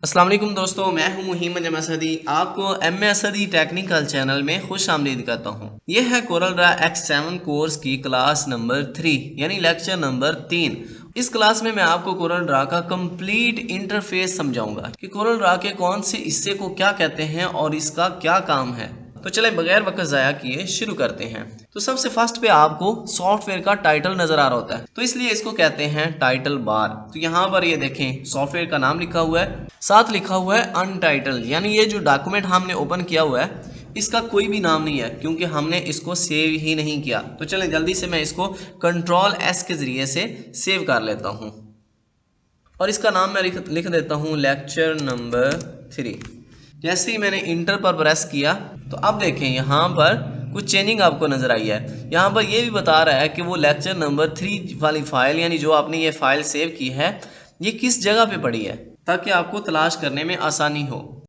अस्सलाम वालेकुम दोस्तों, मैं हूं मुहीम असदी। आपको एम असदी टेक्निकल चैनल में खुश आमदीद करता हूं। यह है कोरल ड्रा X7 कोर्स की क्लास नंबर 3 यानी लेक्चर नंबर 3। इस क्लास में मैं आपको कोरल ड्रा का कंप्लीट इंटरफेस समझाऊंगा कि कोरल ड्रा के कौन से हिस्से को क्या कहते हैं और इसका क्या काम है। तो चले बगैर वक्त ज़ाया किए शुरू करते हैं। तो सबसे फर्स्ट पे आपको सॉफ्टवेयर का टाइटल नजर आ रहा होता है, तो इसलिए इसको कहते हैं टाइटल बार। तो यहाँ पर ये देखें, सॉफ्टवेयर का नाम लिखा हुआ है, साथ लिखा हुआ है अनटाइटल्ड, यानी ये जो डॉक्यूमेंट हमने ओपन किया हुआ है इसका कोई भी नाम नहीं है क्योंकि हमने इसको सेव ही नहीं किया। तो चलें जल्दी से मैं इसको Ctrl+S के जरिए से सेव कर लेता हूँ और इसका नाम मैं लिख देता हूँ लेक्चर नंबर 3। जैसे ही मैंने इंटर पर प्रेस किया तो अब देखें यहाँ पर कुछ चेंजिंग आपको नज़र आई है। यहाँ पर ये भी बता रहा है कि वो लेक्चर नंबर 3 वाली फाइल, यानी जो आपने ये फाइल सेव की है, ये किस जगह पे पड़ी है, ताकि आपको तलाश करने में आसानी हो।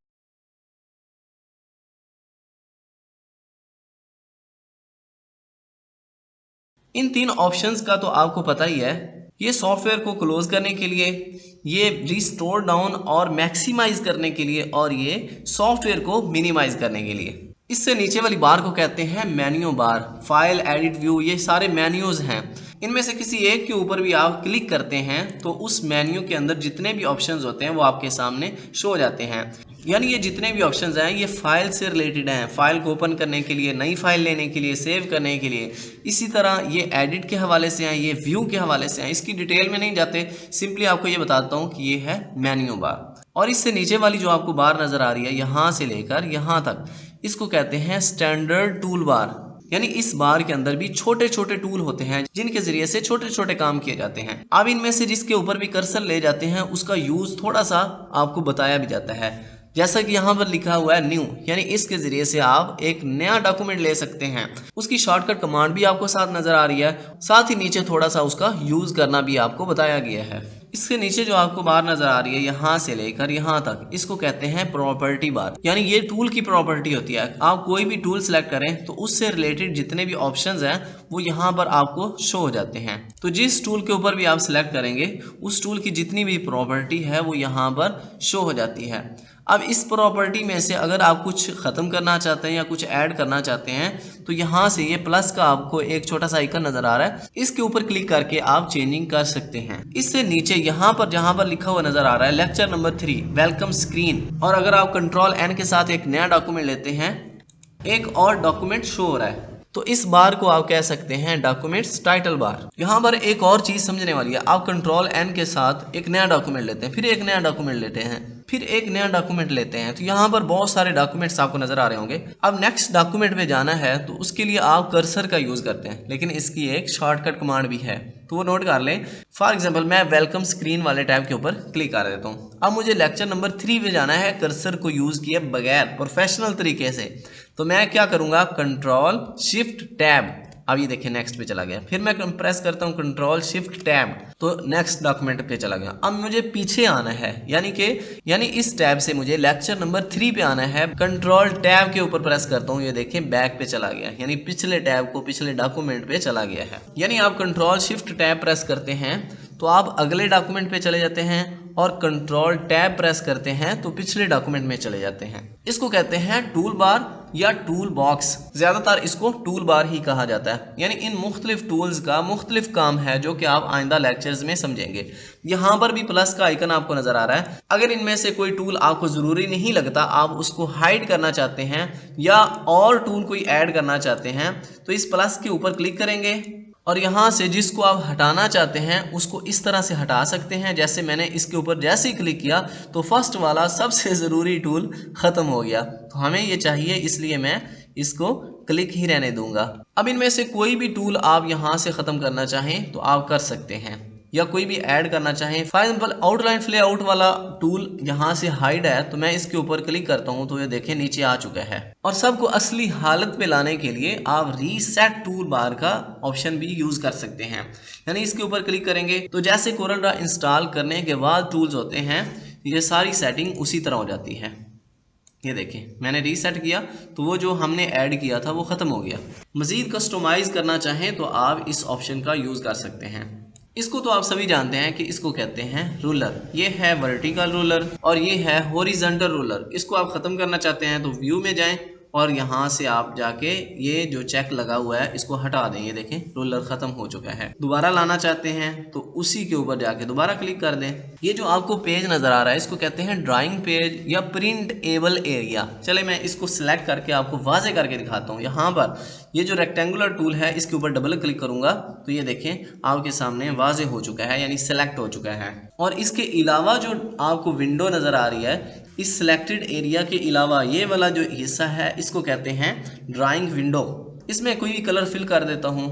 इन तीन ऑप्शंस का तो आपको पता ही है। ये सॉफ्टवेयर को क्लोज करने के लिए, ये रिस्टोर डाउन और मैक्सिमाइज करने के लिए, और ये सॉफ्टवेयर को मिनिमाइज करने के लिए। इससे नीचे वाली बार को कहते हैं menu bar. File, edit, view, ये सारे मेन्यूज हैं। इनमें से किसी एक के ऊपर भी आप क्लिक करते हैं तो उस मेन्यू के अंदर जितने भी ऑप्शंस होते हैं वो आपके सामने शो हो जाते हैं। यानी ये जितने भी ऑप्शंस हैं ये फाइल से रिलेटेड हैं, फाइल को ओपन करने के लिए, नई फाइल लेने के लिए, सेव करने के लिए। इसी तरह ये एडिट के हवाले से हैं, ये व्यू के हवाले से हैं। इसकी डिटेल में नहीं जाते, सिंपली आपको ये बताता हूँ कि ये है मेन्यू बार। और इससे नीचे वाली जो आपको बार नज़र आ रही है यहाँ से लेकर यहाँ तक, इसको कहते हैं स्टैंडर्ड टूल बार। यानी इस बार के अंदर भी छोटे छोटे टूल होते हैं जिनके जरिए से छोटे छोटे काम किए जाते हैं। अब इनमें से जिसके ऊपर भी कर्सर ले जाते हैं उसका यूज थोड़ा सा आपको बताया भी जाता है। जैसा कि यहाँ पर लिखा हुआ है न्यू, यानी इसके जरिए से आप एक नया डॉक्यूमेंट ले सकते हैं। उसकी शॉर्टकट कमांड भी आपको साथ नजर आ रही है, साथ ही नीचे थोड़ा सा उसका यूज करना भी आपको बताया गया है। इसके नीचे जो आपको बार नजर आ रही है यहाँ से लेकर यहाँ तक, इसको कहते हैं प्रॉपर्टी बार। यानी ये टूल की प्रॉपर्टी होती है। आप कोई भी टूल सेलेक्ट करें तो उससे रिलेटेड जितने भी ऑप्शंस हैं वो यहाँ पर आपको शो हो जाते हैं। तो जिस टूल के ऊपर भी आप सिलेक्ट करेंगे उस टूल की जितनी भी प्रॉपर्टी है वो यहाँ पर शो हो जाती है। अब इस प्रॉपर्टी में से अगर आप कुछ ख़त्म करना चाहते हैं या कुछ ऐड करना चाहते हैं तो यहाँ से ये प्लस का आपको एक छोटा सा आइकन नज़र आ रहा है, इसके ऊपर क्लिक करके आप चेंजिंग कर सकते हैं। इससे नीचे यहाँ पर जहाँ पर लिखा हुआ नज़र आ रहा है लेक्चर नंबर 3 वेलकम स्क्रीन, और अगर आप Ctrl+N के साथ एक नया डॉक्यूमेंट लेते हैं, एक और डॉक्यूमेंट शो हो रहा है, तो इस बार को आप कह सकते हैं डॉक्यूमेंट्स टाइटल बार। यहाँ पर एक और चीज़ समझने वाली है। आप Ctrl+N के साथ एक नया डॉक्यूमेंट लेते हैं, फिर एक नया डॉक्यूमेंट लेते हैं, फिर एक नया डॉक्यूमेंट लेते हैं, तो यहाँ पर बहुत सारे डॉक्यूमेंट्स आपको नजर आ रहे होंगे। अब नेक्स्ट डॉक्यूमेंट पे जाना है तो उसके लिए आप कर्सर का यूज़ करते हैं, लेकिन इसकी एक शॉर्टकट कमांड भी है, तो वो नोट कर लें। फॉर एग्जाम्पल मैं वेलकम स्क्रीन वाले टैब के ऊपर क्लिक कर देता हूँ। अब मुझे लेक्चर नंबर 3 पे जाना है कर्सर को यूज़ किए बगैर, प्रोफेशनल तरीके से। तो मैं क्या करूँगा, Ctrl+Shift+Tab। अब ये देखिए नेक्स्ट पे चला गया। फिर मैं प्रेस करता हूँ Ctrl+Shift+Tab, तो नेक्स्ट डॉक्यूमेंट पे चला गया। अब मुझे पीछे आना है, यानी इस टैब से मुझे लेक्चर नंबर 3 पे आना है। Ctrl+Tab के ऊपर प्रेस करता हूँ, ये देखिए बैक पे चला गया, यानी पिछले टैब को पिछले डॉक्यूमेंट पे चला गया है। यानी आप Ctrl+Shift+Tab प्रेस करते हैं तो आप अगले डॉक्यूमेंट पे चले जाते हैं, और Ctrl+Tab प्रेस करते हैं तो पिछले डॉक्यूमेंट में चले जाते हैं। इसको कहते हैं टूल बार या टूल बॉक्स। ज्यादातर इसको टूल बार ही कहा जाता है। यानी इन मुख्तलिफ टूल्स का मुख्तलिफ काम है जो कि आप आइंदा लेक्चर्स में समझेंगे। यहाँ पर भी प्लस का आइकन आपको नजर आ रहा है। अगर इनमें से कोई टूल आपको जरूरी नहीं लगता, आप उसको हाइड करना चाहते हैं या और टूल कोई ऐड करना चाहते हैं, तो इस प्लस के ऊपर क्लिक करेंगे और यहाँ से जिसको आप हटाना चाहते हैं उसको इस तरह से हटा सकते हैं। जैसे मैंने इसके ऊपर जैसे ही क्लिक किया तो फर्स्ट वाला सबसे ज़रूरी टूल ख़त्म हो गया। तो हमें ये चाहिए, इसलिए मैं इसको क्लिक ही रहने दूंगा। अब इनमें से कोई भी टूल आप यहाँ से ख़त्म करना चाहें तो आप कर सकते हैं, या कोई भी ऐड करना चाहें। For example outline Phule out वाला टूल यहाँ से हाइड है, तो मैं इसके ऊपर क्लिक करता हूँ तो ये देखें नीचे आ चुका है। और सबको असली हालत पे लाने के लिए आप रीसेट टूल बार का ऑप्शन भी यूज कर सकते हैं। यानी इसके ऊपर क्लिक करेंगे तो जैसे कोरल ड्रा इंस्टॉल करने के बाद टूल्स होते हैं, ये सारी सेटिंग उसी तरह हो जाती है। ये देखें मैंने रीसेट किया तो वो जो हमने ऐड किया था वो ख़त्म हो गया। मज़ीद कस्टमाइज़ करना चाहें तो आप इस ऑप्शन का यूज़ कर सकते हैं। इसको तो आप सभी जानते हैं कि इसको कहते हैं रूलर। ये है वर्टिकल रूलर और ये है हॉरिजॉन्टल रूलर। इसको आप ख़त्म करना चाहते हैं तो व्यू में जाएं और यहाँ से आप जाके ये जो चेक लगा हुआ है इसको हटा दें। ये देखें रूलर ख़त्म हो चुका है। दोबारा लाना चाहते हैं तो उसी के ऊपर जाके दोबारा क्लिक कर दें। ये जो आपको पेज नज़र आ रहा है इसको कहते हैं ड्राइंग पेज या प्रिंट एबल एरिया। चले मैं इसको सिलेक्ट करके आपको वाजे करके दिखाता हूँ। यहाँ पर ये जो रेक्टेंगुलर टूल है इसके ऊपर डबल क्लिक करूंगा तो ये देखें आपके सामने वाजे हो चुका है, यानी सेलेक्ट हो चुका है। और इसके अलावा जो आपको विंडो नज़र आ रही है इस सिलेक्टेड एरिया के अलावा ये वाला जो हिस्सा है इसको कहते हैं ड्राइंग विंडो। इसमें कोई भी कलर फिल कर देता हूँ।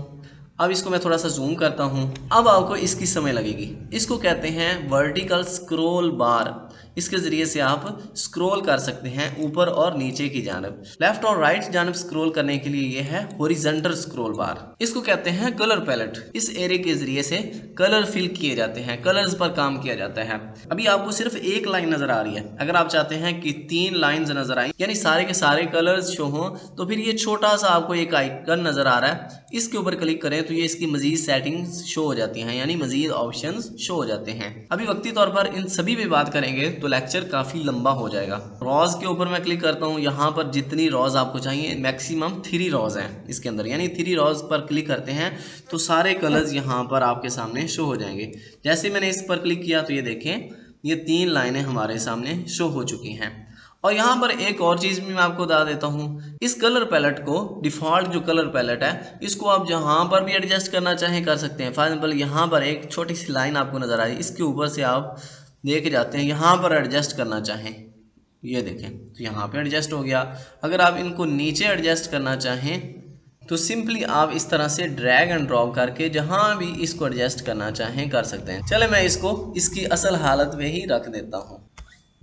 अब इसको मैं थोड़ा सा जूम करता हूँ। अब आपको इसकी समझ लगेगी। इसको कहते हैं वर्टिकल स्क्रॉल बार। इसके ज़रिए से आप स्क्रॉल कर सकते हैं ऊपर और नीचे की जानब। लेफ्ट और राइट जानब स्क्रॉल करने के लिए ये है हॉरिजॉन्टल स्क्रॉल बार। इसको कहते हैं कलर पैलेट। इस एरिया के ज़रिए से कलर फिल किए जाते हैं, कलर्स पर काम किया जाता है। अभी आपको सिर्फ एक लाइन नज़र आ रही है। अगर आप चाहते हैं कि 3 लाइन्स नज़र आए यानी सारे के सारे कलर्स शो हों तो फिर ये छोटा सा आपको एक आइकन नज़र आ रहा है, इसके ऊपर क्लिक करें तो ये इसकी मजीद सेटिंग्स शो हो जाती हैं, यानी मजीद ऑप्शंस शो हो जाते हैं। अभी वक्ती तौर पर इन सभी पे बात करेंगे तो लेक्चर काफ़ी लंबा हो जाएगा। रॉज के ऊपर मैं क्लिक करता हूँ। यहाँ पर जितनी रॉज आपको चाहिए मैक्सिमम 3 रॉज हैं इसके अंदर, यानी 3 रॉज पर क्लिक करते हैं तो सारे कलर्स यहाँ पर आपके सामने शो हो जाएंगे। जैसे मैंने इस पर क्लिक किया तो ये देखें ये 3 लाइनें हमारे सामने शो हो चुकी हैं। और यहाँ पर एक और चीज़ भी मैं आपको बता देता हूँ। इस कलर पैलेट को डिफ़ॉल्ट जो कलर पैलेट है इसको आप जहाँ पर भी एडजस्ट करना चाहें कर सकते हैं। फॉर एग्जाम्पल यहाँ पर एक छोटी सी लाइन आपको नज़र आ रही है, इसके ऊपर से आप लेके जाते हैं, यहाँ पर एडजस्ट करना चाहें ये देखें तो यहाँ पर एडजस्ट हो गया। अगर आप इनको नीचे एडजस्ट करना चाहें तो सिंपली आप इस तरह से ड्रैग एंड ड्रॉप करके जहाँ भी इसको एडजस्ट करना चाहें कर सकते हैं। चले मैं इसको इसकी असल हालत में ही रख देता हूँ।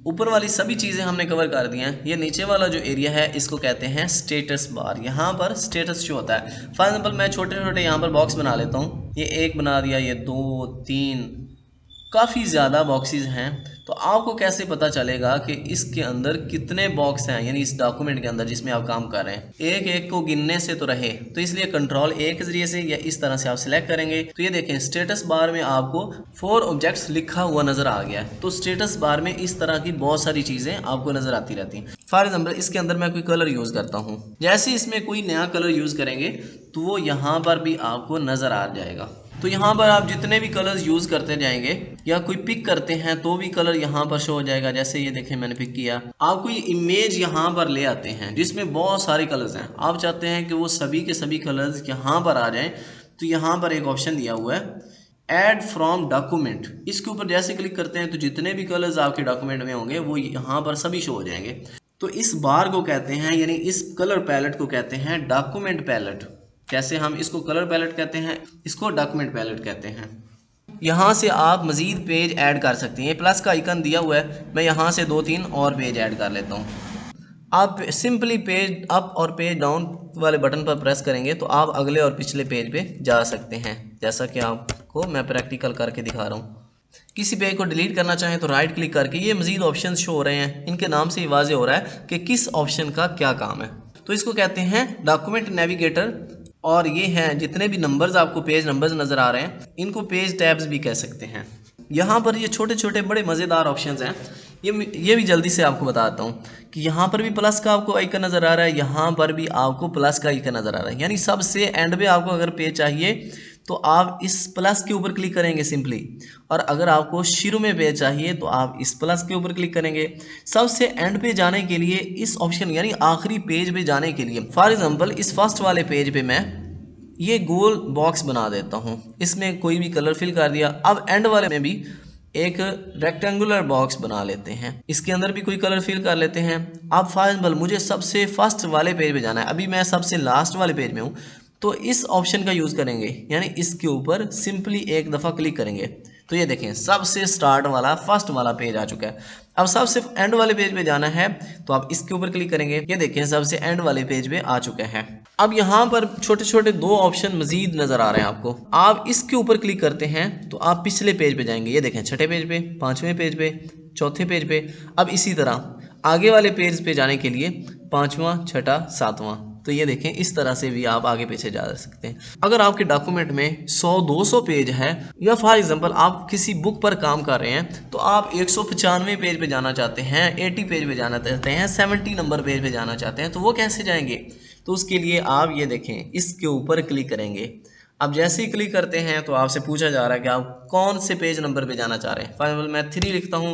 ऊपर वाली सभी चीज़ें हमने कवर कर दी हैं। ये नीचे वाला जो एरिया है इसको कहते हैं स्टेटस बार। यहाँ पर स्टेटस शो होता है। फॉर एग्जाम्पल मैं छोटे छोटे यहाँ पर बॉक्स बना लेता हूँ। ये एक बना दिया, ये 2 3 काफ़ी ज़्यादा बॉक्सेस हैं। तो आपको कैसे पता चलेगा कि इसके अंदर कितने बॉक्स हैं, यानी इस डॉक्यूमेंट के अंदर जिसमें आप काम कर रहे हैं। एक एक को गिनने से तो रहे, तो इसलिए कंट्रोल A के जरिए से या इस तरह से आप सिलेक्ट करेंगे तो ये देखें स्टेटस बार में आपको 4 ऑब्जेक्ट्स लिखा हुआ नज़र आ गया है। तो स्टेटस बार में इस तरह की बहुत सारी चीज़ें आपको नज़र आती रहती हैं। फॉर एग्जाम्पल इसके अंदर मैं कोई कलर यूज़ करता हूँ, जैसे इसमें कोई नया कलर यूज़ करेंगे तो वो यहाँ पर भी आपको नज़र आ जाएगा। तो यहाँ पर आप जितने भी कलर्स यूज़ करते जाएंगे या कोई पिक करते हैं तो भी कलर यहाँ पर शो हो जाएगा। जैसे ये देखें मैंने पिक किया, आप कोई इमेज यहाँ पर ले आते हैं जिसमें बहुत सारे कलर्स हैं। आप चाहते हैं कि वो सभी के सभी कलर्स यहाँ पर आ जाएं तो यहाँ पर एक ऑप्शन दिया हुआ है ऐड फ्रॉम डॉक्यूमेंट। इसके ऊपर जैसे क्लिक करते हैं तो जितने भी कलर्स आपके डॉक्यूमेंट में होंगे वो यहाँ पर सभी शो हो जाएंगे। तो इस बार को कहते हैं, यानी इस कलर पैलेट को कहते हैं डॉक्यूमेंट पैलेट। कैसे हम इसको कलर पैलेट कहते हैं, इसको डॉक्यूमेंट पैलेट कहते हैं। यहाँ से आप मज़ीद पेज ऐड कर सकते हैं। प्लस का आइकन दिया हुआ है, मैं यहाँ से 2-3 और पेज ऐड कर लेता हूँ। आप सिंपली पेज अप और पेज डाउन वाले बटन पर प्रेस करेंगे तो आप अगले और पिछले पेज पे जा सकते हैं, जैसा कि आपको मैं प्रैक्टिकल करके दिखा रहा हूँ। किसी पेज को डिलीट करना चाहें तो राइट क्लिक करके ये मज़ीद ऑप्शन शो हो रहे हैं, इनके नाम से ही वाज़े हो रहा है कि किस ऑप्शन का क्या काम है। तो इसको कहते हैं डॉक्यूमेंट नेविगेटर। और ये हैं जितने भी नंबर्स आपको पेज नंबर्स नज़र आ रहे हैं इनको पेज टैब्स भी कह सकते हैं। यहाँ पर ये छोटे छोटे बड़े मज़ेदार ऑप्शंस हैं। ये भी जल्दी से आपको बताता हूँ कि यहाँ पर भी प्लस का आपको आइकन नज़र आ रहा है, यहाँ पर भी आपको प्लस का आइकन नज़र आ रहा है। यानी सबसे एंड पे आपको अगर पेज चाहिए तो आप इस प्लस के ऊपर क्लिक करेंगे सिंपली, और अगर आपको शुरू में पेज चाहिए तो आप इस प्लस के ऊपर क्लिक करेंगे। सबसे एंड पे जाने के लिए इस ऑप्शन यानी आखिरी पेज पे जाने के लिए फॉर एग्जांपल इस फर्स्ट वाले पेज पे मैं ये गोल बॉक्स बना देता हूँ, इसमें कोई भी कलर फिल कर दिया। अब एंड वाले में भी एक रेक्टेंगुलर बॉक्स बना लेते हैं, इसके अंदर भी कोई कलर फिल कर लेते हैं। अब फॉर एग्जांपल मुझे सबसे फर्स्ट वाले पेज पे जाना है, अभी मैं सबसे लास्ट वाले पेज में हूँ, तो इस ऑप्शन का यूज़ करेंगे, यानी इसके ऊपर सिंपली एक दफ़ा क्लिक करेंगे तो ये देखें सबसे स्टार्ट वाला फर्स्ट वाला पेज आ चुका है। अब सबसे एंड वाले पेज पे जाना है तो आप इसके ऊपर क्लिक करेंगे, ये देखें सबसे एंड वाले पेज पे आ चुका है। अब यहाँ पर छोटे छोटे 2 ऑप्शन मजीद नज़र आ रहे हैं आपको, आप इसके ऊपर क्लिक करते हैं तो आप पिछले पेज पे जाएंगे, ये देखें छठे पेज पे, 5वें पेज पे, चौथे पेज पे। अब इसी तरह आगे वाले पेज पे जाने के लिए 5वां, 6ठा, 7वां, तो ये देखें इस तरह से भी आप आगे पीछे जा सकते हैं। अगर आपके डॉक्यूमेंट में 100-200 पेज है या फॉर एग्जांपल आप किसी बुक पर काम कर रहे हैं तो आप 195 पेज पे जाना चाहते हैं, 80 पेज पे जाना चाहते हैं, 70 नंबर पेज पे जाना चाहते हैं, तो वो कैसे जाएंगे? तो उसके लिए आप ये देखें इसके ऊपर क्लिक करेंगे। अब जैसे ही क्लिक करते हैं तो आपसे पूछा जा रहा है कि आप कौन से पेज नंबर पे जाना चाह रहे हैं। फॉर एग्जाम्पल मैं 3 लिखता हूँ,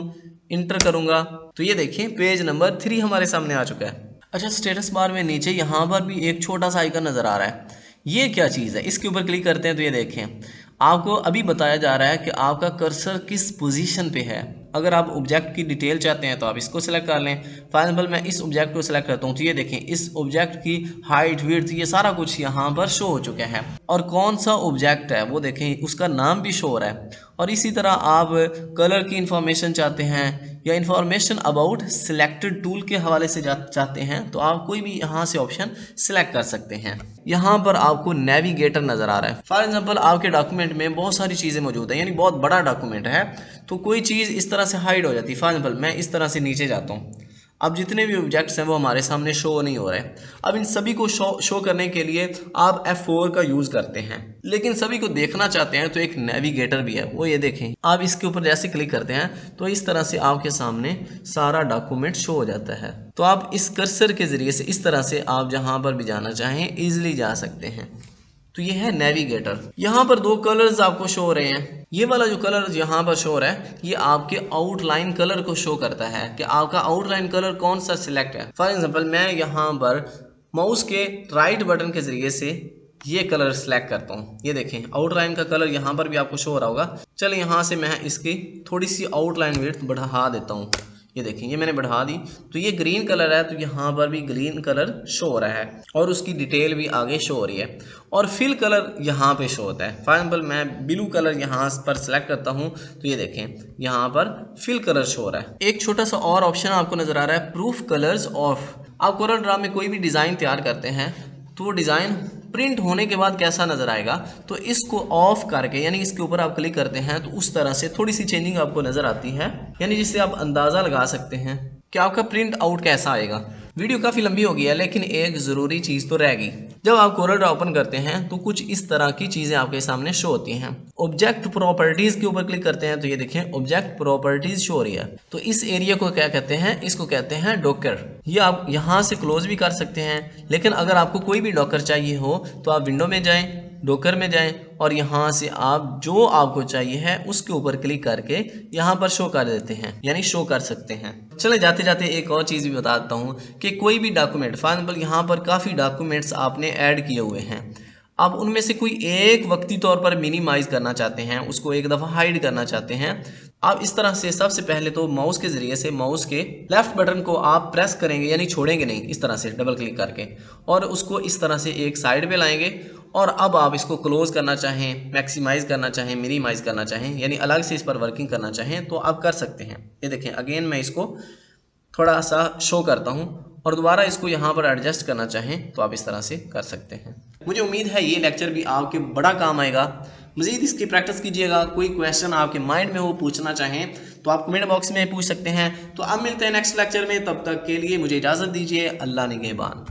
इंटर करूँगा तो ये देखिए पेज नंबर 3 हमारे सामने आ चुका है। अच्छा, स्टेटस बार में नीचे यहाँ पर भी एक छोटा सा आइकन नज़र आ रहा है, ये क्या चीज़ है? इसके ऊपर क्लिक करते हैं तो ये देखें आपको अभी बताया जा रहा है कि आपका कर्सर किस पोजीशन पे है। अगर आप ऑब्जेक्ट की डिटेल चाहते हैं तो आप इसको सिलेक्ट कर लें। फॉर एग्जाम्पल मैं इस ऑब्जेक्ट को सिलेक्ट करता हूँ तो ये देखें इस ऑब्जेक्ट की हाइट, विड्थ, ये सारा कुछ यहाँ पर शो हो चुका है और कौन सा ऑब्जेक्ट है वो देखें उसका नाम भी शो हो रहा है। और इसी तरह आप कलर की इंफॉर्मेशन चाहते हैं या इंफॉर्मेशन अबाउट सिलेक्टेड टूल के हवाले से चाहते हैं तो आप कोई भी यहाँ से ऑप्शन सिलेक्ट कर सकते हैं। यहाँ पर आपको नेविगेटर नज़र आ रहा है। फॉर एग्जांपल आपके डॉक्यूमेंट में बहुत सारी चीज़ें मौजूद हैं, यानी बहुत बड़ा डॉक्यूमेंट है तो कोई चीज़ इस तरह से हाइड हो जाती है। फॉर एग्जांपल मैं इस तरह से नीचे जाता हूँ, अब जितने भी ऑब्जेक्ट्स हैं वो हमारे सामने शो नहीं हो रहे। अब इन सभी को शो करने के लिए आप F4 का यूज़ करते हैं, लेकिन सभी को देखना चाहते हैं तो एक नेविगेटर भी है, वो ये देखें। आप इसके ऊपर जैसे क्लिक करते हैं तो इस तरह से आपके सामने सारा डॉक्यूमेंट शो हो जाता है। तो आप इस कर्सर के ज़रिए से इस तरह से आप जहाँ पर भी जाना चाहें ईजिली जा सकते हैं। तो ये है नेविगेटर। यहाँ पर 2 कलर्स आपको शो हो रहे हैं। ये वाला जो कलर यहाँ पर शो हो रहा है ये आपके आउटलाइन कलर को शो करता है कि आपका आउटलाइन कलर कौन सा सिलेक्ट है। फॉर एग्जांपल मैं यहाँ पर माउस के राइट बटन के जरिए से ये कलर सेलेक्ट करता हूँ। ये देखें आउटलाइन का कलर यहाँ पर भी आपको शो हो रहा होगा। चलिए यहाँ से मैं इसकी थोड़ी सी आउटलाइन विड्थ बढ़ा देता हूँ। ये देखें ये मैंने बढ़ा दी तो ये ग्रीन कलर है तो यहाँ पर भी ग्रीन कलर शो हो रहा है और उसकी डिटेल भी आगे शो हो रही है और फिल कलर यहाँ पे शो होता है। फॉर एग्जाम्पल मैं ब्लू कलर यहाँ पर सेलेक्ट करता हूँ तो ये देखें यहाँ पर फिल कलर शो हो रहा है। एक छोटा सा और ऑप्शन आपको नज़र आ रहा है प्रूफ कलर्स ऑफ। आप कोरल ड्रा में कोई भी डिज़ाइन तैयार करते हैं तो वो डिज़ाइन प्रिंट होने के बाद कैसा नज़र आएगा, तो इसको ऑफ करके यानी इसके ऊपर आप क्लिक करते हैं तो उस तरह से थोड़ी सी चेंजिंग आपको नज़र आती है, यानी जिससे आप अंदाज़ा लगा सकते हैं कि आपका प्रिंट आउट कैसा आएगा। वीडियो काफ़ी लंबी हो गई है लेकिन एक ज़रूरी चीज़ तो रह गई। जब आप कोरल ड्रा ओपन करते हैं तो कुछ इस तरह की चीज़ें आपके सामने शो होती हैं। ऑब्जेक्ट प्रॉपर्टीज़ के ऊपर क्लिक करते हैं तो ये देखें ऑब्जेक्ट प्रॉपर्टीज़ शो हो रही है। तो इस एरिया को क्या कहते हैं? इसको कहते हैं डॉकर। ये आप यहाँ से क्लोज भी कर सकते हैं, लेकिन अगर आपको कोई भी डॉकर चाहिए हो तो आप विंडो में जाएं, डॉकर में जाएं और यहाँ से आप जो आपको चाहिए है उसके ऊपर क्लिक करके यहाँ पर शो कर देते हैं, यानी शो कर सकते हैं। चले जाते जाते एक और चीज़ भी बताता हूँ कि कोई भी डॉक्यूमेंट, फॉर एग्जाम्पल यहाँ पर काफ़ी डॉक्यूमेंट्स आपने ऐड किए हुए हैं, आप उनमें से कोई एक वक्ती तौर पर मिनिमाइज करना चाहते हैं, उसको एक दफ़ा हाइड करना चाहते हैं। आप इस तरह से सबसे पहले तो माउस के ज़रिए से माउस के लेफ़्ट बटन को आप प्रेस करेंगे, यानी छोड़ेंगे नहीं, इस तरह से डबल क्लिक करके और उसको इस तरह से एक साइड पे लाएंगे और अब आप इसको क्लोज करना चाहें, मैक्सिमाइज़ करना चाहें, मिनिमाइज़ करना चाहें, यानी अलग से इस पर वर्किंग करना चाहें तो आप कर सकते हैं। ये देखें अगेन मैं इसको थोड़ा सा शो करता हूँ और दोबारा इसको यहाँ पर एडजस्ट करना चाहें तो आप इस तरह से कर सकते हैं। मुझे उम्मीद है ये लेक्चर भी आपके बड़ा काम आएगा। मज़ीद इसकी प्रैक्टिस कीजिएगा। कोई क्वेश्चन आपके माइंड में वो पूछना चाहें तो आप कमेंट बॉक्स में पूछ सकते हैं। तो अब मिलते हैं नेक्स्ट लेक्चर में, तब तक के लिए मुझे इजाज़त दीजिए। अल्लाह निगहबान।